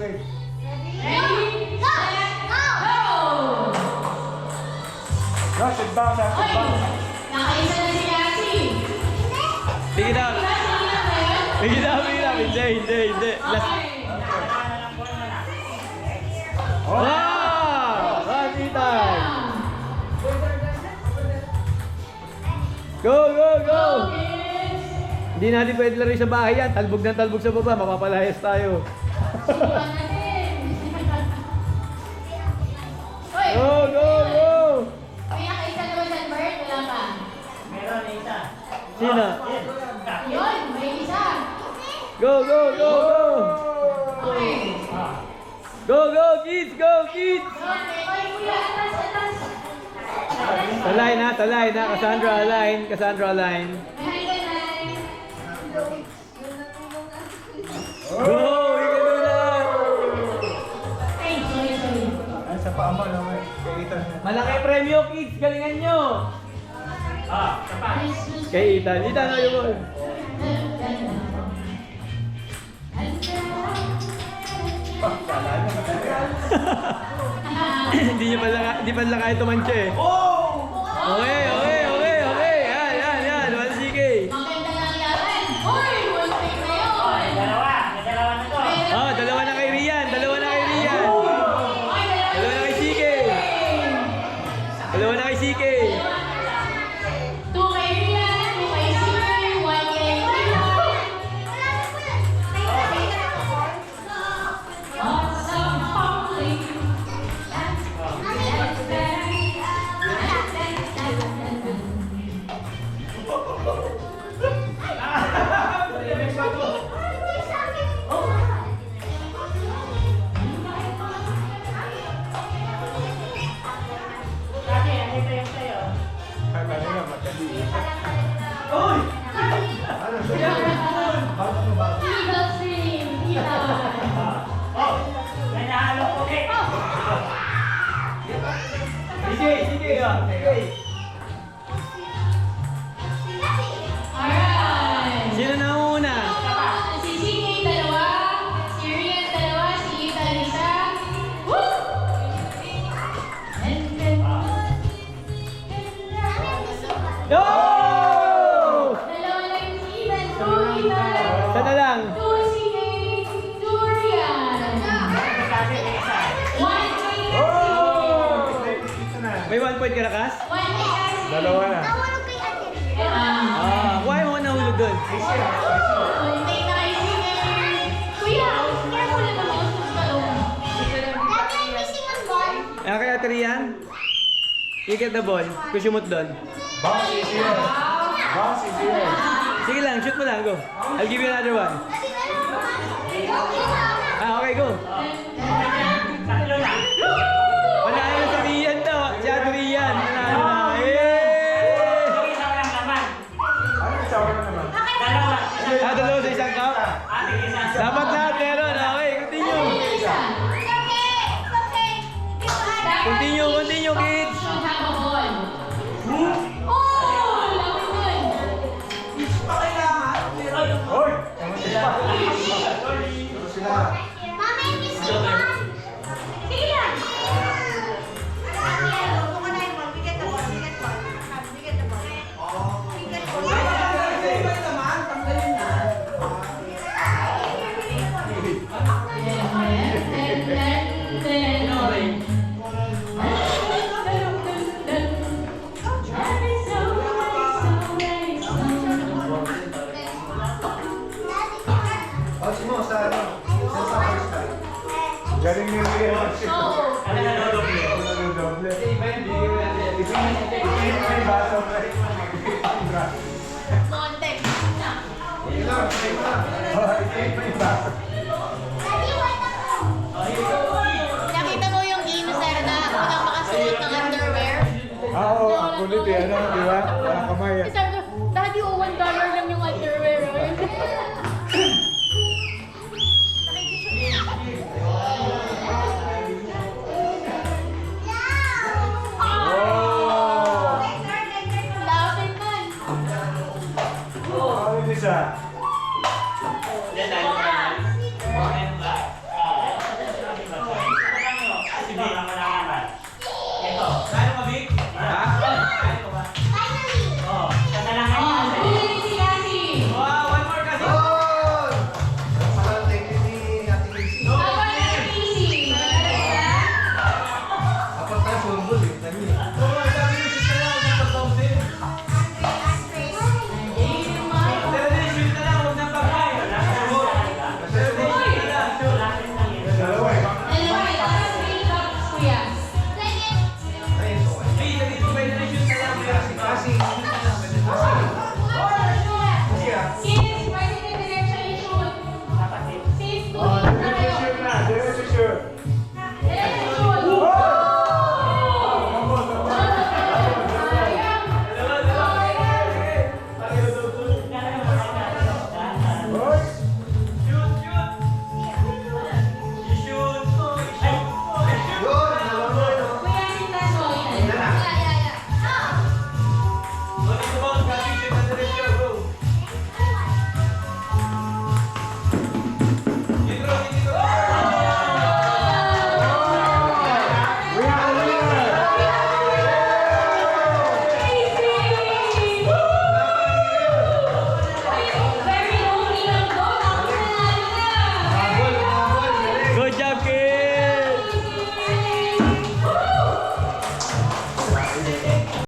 Ready? Go! No, sit back na, sit back. Nakaisa na si Cassie. Pick it up. Pick it up, pick it up. Hindi. Last. Wow! Run time! Go! Hindi natin pwede laro sa bahay yan. Talbog ng talbog sa baba. Mapapalayas tayo. Go! May nakaisa na ba dyan, Bert? Wala pa. Meron isa. Sino? Yun, may isa. Go! Okay. Go, kids! Oy, kuya, atas. Talay na. Cassandra align. Behind the line. Go! You can do that! Ay, sorry. Ay, sa paama naman. Kay Ethan. Malaki premyo, kids! Galingan nyo! Sapa. Kay Ethan. Ethan, ano yung ball? Hindi pa lang kaya tumantya eh. Okay. Yan. 1CK. Maganda lang yan. Hoy, one thing na yun. Dalawa na to. Oh, dalawa na kay Rian. Dalawa na kay CK. Dalawa na kay CK. Two kay Rian, two kay Sir, one kay Tito. Awesome family. Kasi, andito yung sa'yo. Kala nila, madali. Eagle Stream, Tito. May nahalo ko eh. CK. Alright. Sino na una? Si CK dalawa, si Rian dalawa, si Ethan isa. Woo! And then, Yo! dalawa lang si Ethan, two Ethan, Sana lang. two CK, two Rian. Kasi may isa. One kay Ito na. May 1 point ka na, Kas? One kay Cassie. Dalawa na. Kuha mo nahulog doon. One kay CK. Kuya, careful na naman sa balon. Kaya Rian? You get the ball. Kusumot doon. Bounce is here. Bounce is here. Sige lang, shoot mo lang. Go. I'll give you another one. Okay, go. Tatlo na. Manalo na si Rian daw. Si Ate Rian. Manalo na. Yung isa walang laman. Ano yung sawa na naman? Dalawa. Dalawa sa isang cup. Ate, isa. Dapat lahat meron. Okay, continue. Continue, kids. Should have a ball. Oh, love good. Hoy! Ano sila? Ano sila? Sige lang. Bounce mo sa ano? Sa first time. Galing ni Rian. Oh. Ano na dodoble? Doble. May baso pa rin. Kontek. Ilang, may baso. Nakita mo yung game, sir, na unang makasuot ng underwear? Oo, kulit eh. Ano, di ba? Parang kamay. Sir,